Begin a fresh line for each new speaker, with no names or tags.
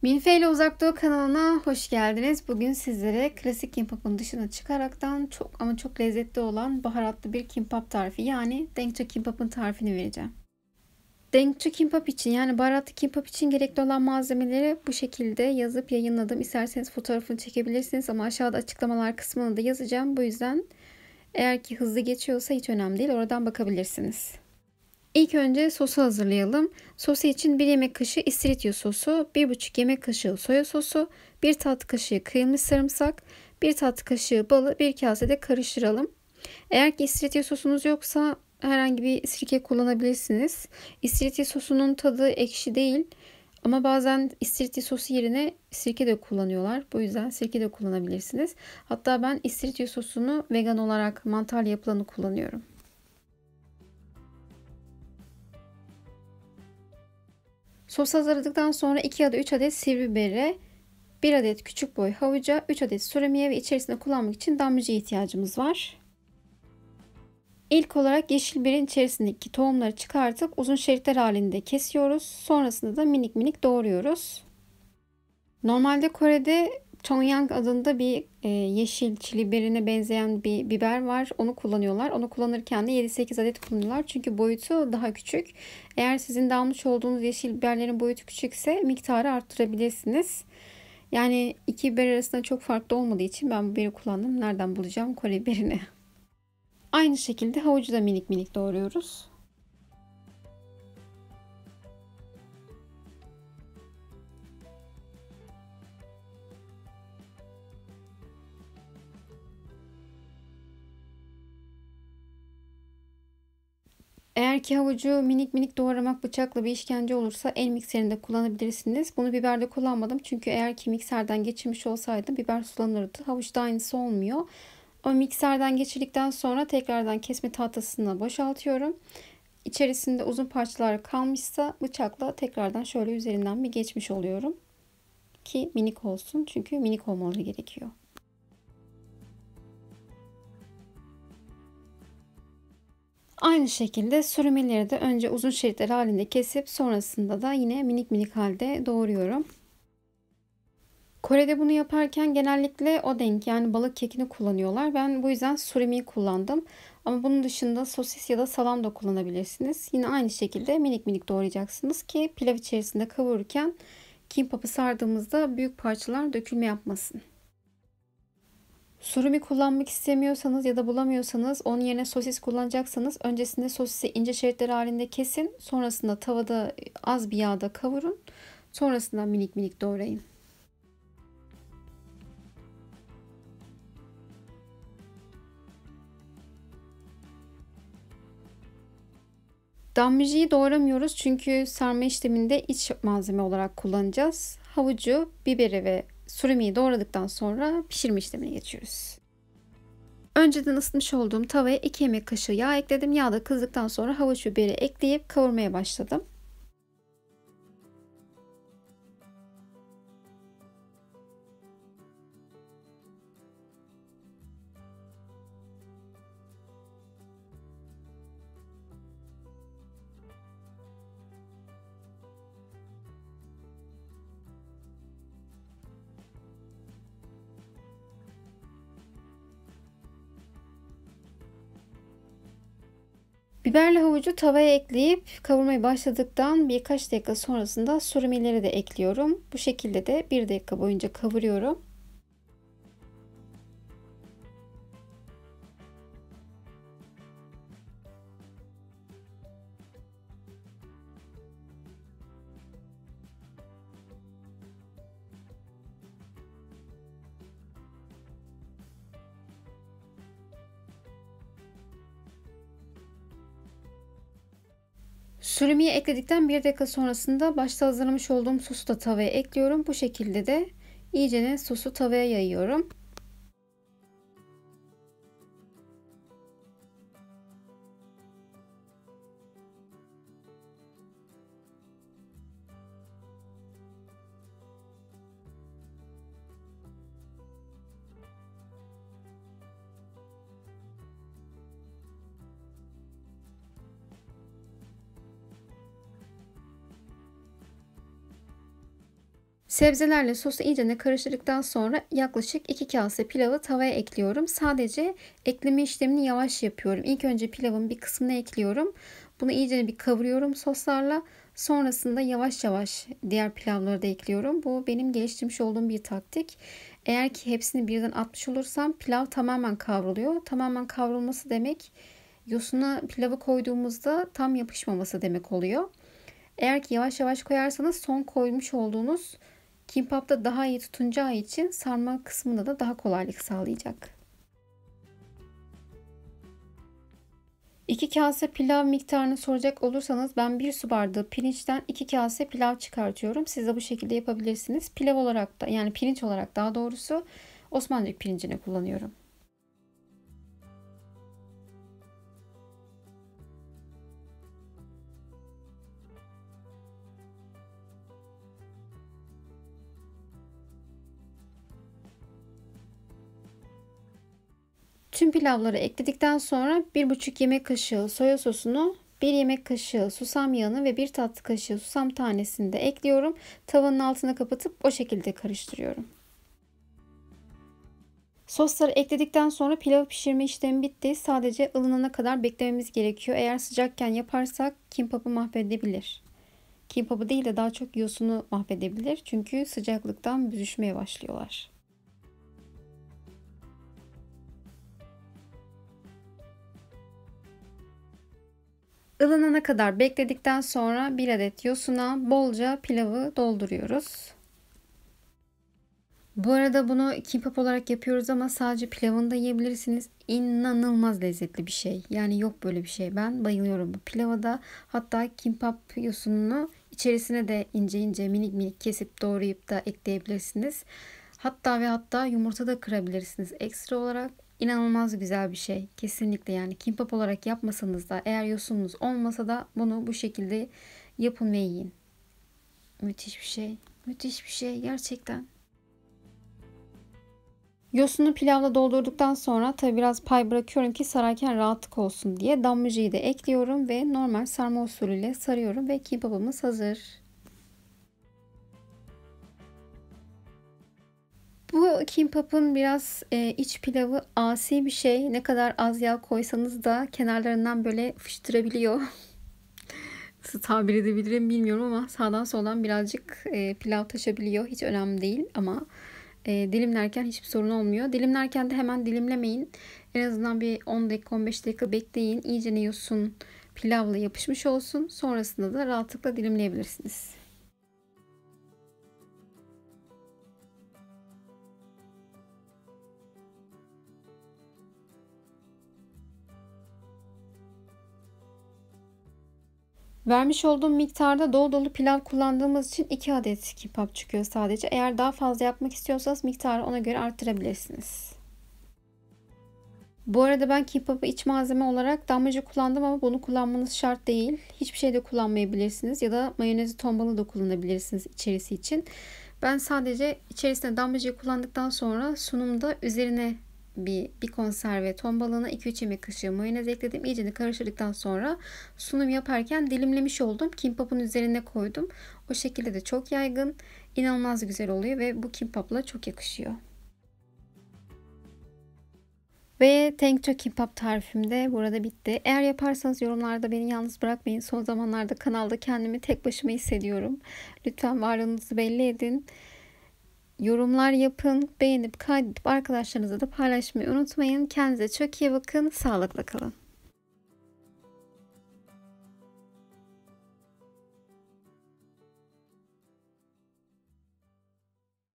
Milföy ile Uzak Doğu kanalına hoş geldiniz. Bugün sizlere klasik kimbap'ın dışına çıkaraktan çok ama çok lezzetli olan baharatlı bir kimbap tarifi yani Daengcho kimbap'ın tarifini vereceğim. Daengcho kimbap için yani baharatlı kimbap için gerekli olan malzemeleri bu şekilde yazıp yayınladım. İsterseniz fotoğrafını çekebilirsiniz ama aşağıda açıklamalar kısmına da yazacağım. Bu yüzden eğer ki hızlı geçiyorsa hiç önemli değil. Oradan bakabilirsiniz. İlk önce sosu hazırlayalım. Sosu için 1 yemek kaşığı istiridye sosu, 1,5 yemek kaşığı soya sosu, 1 tatlı kaşığı kıyılmış sarımsak, 1 tatlı kaşığı balı bir kasede karıştıralım. Eğer ki istiridye sosunuz yoksa herhangi bir sirke kullanabilirsiniz. İstiridye sosunun tadı ekşi değil ama bazen istiridye sosu yerine sirke de kullanıyorlar. Bu yüzden sirke de kullanabilirsiniz. Hatta ben istiridye sosunu vegan olarak mantarlı yapılanı kullanıyorum. Sos hazırladıktan sonra 2 ya da 3 adet sivri bibere, 1 adet küçük boy havuca, 3 adet surimiye ve içerisinde kullanmak için damlıcıya ihtiyacımız var. İlk olarak yeşil biberin içerisindeki tohumları çıkartıp uzun şeritler halinde kesiyoruz. Sonrasında da minik minik doğruyoruz. Normalde Kore'de Chongyang adında bir yeşil çili biberine benzeyen bir biber var. Onu kullanıyorlar. Onu kullanırken de 7-8 adet kullanıyorlar. Çünkü boyutu daha küçük. Eğer sizin de almış olduğunuz yeşil biberlerin boyutu küçükse miktarı arttırabilirsiniz. Yani iki biber arasında çok farklı olmadığı için ben bu biberi kullandım. Nereden bulacağım Kore biberini? Aynı şekilde havucu da minik minik doğruyoruz. Eğer ki havucu minik minik doğramak bıçakla bir işkence olursa el mikserinde kullanabilirsiniz. Bunu biberde kullanmadım çünkü eğer ki mikserden geçirmiş olsaydım biber sulanırdı. Havuçta aynısı olmuyor. Ama mikserden geçirdikten sonra tekrardan kesme tahtasına boşaltıyorum. İçerisinde uzun parçalar kalmışsa bıçakla tekrardan şöyle üzerinden bir geçmiş oluyorum. Ki minik olsun çünkü minik olmaları gerekiyor. Aynı şekilde sürümleri de önce uzun şeritler halinde kesip sonrasında da yine minik minik halde doğruyorum. Kore'de bunu yaparken genellikle odenk yani balık kekini kullanıyorlar. Ben bu yüzden surimi kullandım. Ama bunun dışında sosis ya da salam da kullanabilirsiniz. Yine aynı şekilde minik minik doğrayacaksınız ki pilav içerisinde kavururken kimbap'ı sardığımızda büyük parçalar dökülme yapmasın. Surimi kullanmak istemiyorsanız ya da bulamıyorsanız onun yerine sosis kullanacaksanız öncesinde sosisi ince şeritler halinde kesin. Sonrasında tavada az bir yağda kavurun. Sonrasında minik minik doğrayın. Damlıcıyı doğramıyoruz çünkü sarma işleminde iç malzeme olarak kullanacağız. Havucu, biberi ve surimiyi doğradıktan sonra pişirme işlemine geçiyoruz. Önceden ısıtmış olduğum tavaya 2 yemek kaşığı yağ ekledim. Yağ da kızdıktan sonra havuç biberi ekleyip kavurmaya başladım. Biberle havucu tavaya ekleyip kavurmaya başladıktan birkaç dakika sonrasında surimileri de ekliyorum. Bu şekilde de 1 dakika boyunca kavuruyorum. Sürümüye ekledikten 1 dakika sonrasında başta hazırlamış olduğum sosu da tavaya ekliyorum. Bu şekilde de iyicene sosu tavaya yayıyorum. Sebzelerle sosu iyice karıştırdıktan sonra yaklaşık 2 kase pilavı tavaya ekliyorum. Sadece ekleme işlemini yavaş yapıyorum. İlk önce pilavın bir kısmını ekliyorum. Bunu iyice bir kavuruyorum soslarla. Sonrasında yavaş yavaş diğer pilavları da ekliyorum. Bu benim geliştirmiş olduğum bir taktik. Eğer ki hepsini birden atmış olursam pilav tamamen kavruluyor. Tamamen kavrulması demek yosuna pilavı koyduğumuzda tam yapışmaması demek oluyor. Eğer ki yavaş yavaş koyarsanız son koymuş olduğunuz kimbapta daha iyi tutunacağı için sarma kısmında da daha kolaylık sağlayacak. 2 kase pilav miktarını soracak olursanız ben 1 su bardağı pirinçten 2 kase pilav çıkartıyorum. Siz de bu şekilde yapabilirsiniz. Pilav olarak da yani pirinç olarak daha doğrusu Osmancık pirincini kullanıyorum. Tüm pilavları ekledikten sonra 1,5 yemek kaşığı soya sosunu, 1 yemek kaşığı susam yağını ve 1 tatlı kaşığı susam tanesini de ekliyorum. Tavanın altına kapatıp o şekilde karıştırıyorum. Sosları ekledikten sonra pilavı pişirme işlemi bitti. Sadece ılınana kadar beklememiz gerekiyor. Eğer sıcakken yaparsak kimbapı mahvedebilir. Kimbapı değil de daha çok yosunu mahvedebilir. Çünkü sıcaklıktan büzüşmeye başlıyorlar. Ilınana kadar bekledikten sonra 1 adet yosuna bolca pilavı dolduruyoruz. Bu arada bunu kimbap olarak yapıyoruz ama sadece pilavını da yiyebilirsiniz. İnanılmaz lezzetli bir şey. Yani yok böyle bir şey. Ben bayılıyorum bu pilava da. Hatta kimbap yosununu içerisine de ince ince minik minik kesip doğrayıp da ekleyebilirsiniz. Hatta ve hatta yumurta da kırabilirsiniz ekstra olarak. İnanılmaz güzel bir şey. Kesinlikle yani kimbap olarak yapmasanız da eğer yosununuz olmasa da bunu bu şekilde yapın ve yiyin. Müthiş bir şey. Müthiş bir şey gerçekten. Yosunu pilavla doldurduktan sonra tabi biraz pay bırakıyorum ki sararken rahatlık olsun diye. Dambujiyi de ekliyorum ve normal sarma usulüyle sarıyorum ve kimbapımız hazır. Bu kimbapın biraz iç pilavı asi bir şey. Ne kadar az yağ koysanız da kenarlarından böyle fıştırabiliyor. Nasıl tabir edebilirim bilmiyorum ama sağdan soldan birazcık pilav taşabiliyor. Hiç önemli değil ama dilimlerken hiçbir sorun olmuyor. Dilimlerken de hemen dilimlemeyin. En azından bir 10 dakika 15 dakika bekleyin. İyice yosun pilavla yapışmış olsun. Sonrasında da rahatlıkla dilimleyebilirsiniz. Vermiş olduğum miktarda dolu dolu pilav kullandığımız için 2 adet kimbap çıkıyor sadece. Eğer daha fazla yapmak istiyorsanız miktarı ona göre arttırabilirsiniz. Bu arada ben kimbapı iç malzeme olarak damlaca kullandım ama bunu kullanmanız şart değil. Hiçbir şey de kullanmayabilirsiniz ya da mayonezi ton balığı da kullanabilirsiniz içerisi için. Ben sadece içerisine damlacayı kullandıktan sonra sunumda üzerine bir konserve ton balığına 2-3 yemek kaşığı mayonez ekledim. İyice karıştırdıktan sonra sunum yaparken dilimlemiş oldum. Kimbapın üzerine koydum. O şekilde de çok yaygın. İnanılmaz güzel oluyor ve bu kimbapla çok yakışıyor. Ve Tengço kimbap tarifim de burada bitti. Eğer yaparsanız yorumlarda beni yalnız bırakmayın. Son zamanlarda kanalda kendimi tek başıma hissediyorum. Lütfen varlığınızı belli edin. Yorumlar yapın, beğenip kaydedip arkadaşlarınızla da paylaşmayı unutmayın. Kendinize çok iyi bakın, sağlıkla kalın.